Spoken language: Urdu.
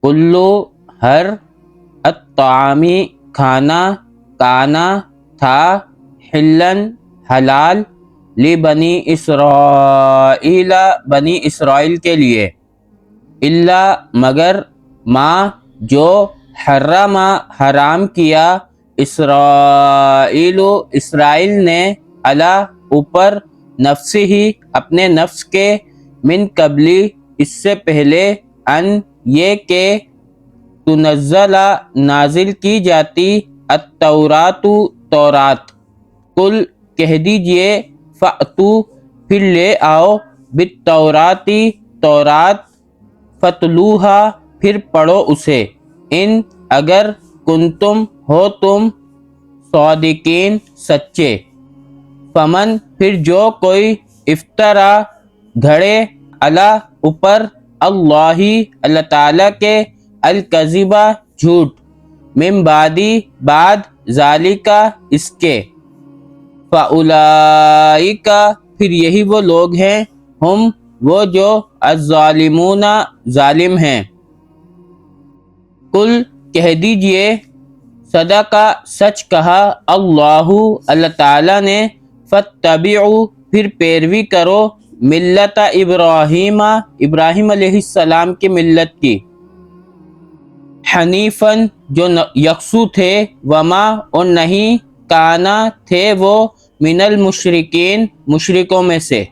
کلو ہر، الطعامی کھانا، کانا تھا، حلن حلال، لبنی اسرائیل بنی اسرائیل کے لیے، الا مگر ما جو حرم حرام کیا اسرائیل اسرائیل نے، علی اوپر، نفسی ہی اپنے نفس کے، من قبلی اس سے پہلے، ان یہ کہ تنزل نازل کی جاتی، التورات تورات، قل کہہ دیجئے، فأتو پھر لے آؤ، بالتوراتی تورات، فتلوہا پھر پڑھو اسے، ان اگر کنتم ہو تم، صادقین سچے، فمن پھر جو کوئی، افطرا گھڑے، علی اوپر، اللہ اللہ تعالیٰ کے، الکذبہ جھوٹ، من بعدی بعد، ذالکا اس کے، فاولئک پھر یہی وہ لوگ ہیں، ہم وہ جو، الظالمون ظالم ہیں، قل کہہ دیجئے، صدقہ سچ کہا، اللہ اللہ تعالیٰ نے، فاتبعوا پھر پیروی کرو، ملت ابراہیم ابراہیم علیہ السلام کی ملت کی، حنیفاً جو یکسو تھے، وما اور نہیں، کانا تھے وہ، من المشرکین مشرکوں میں سے،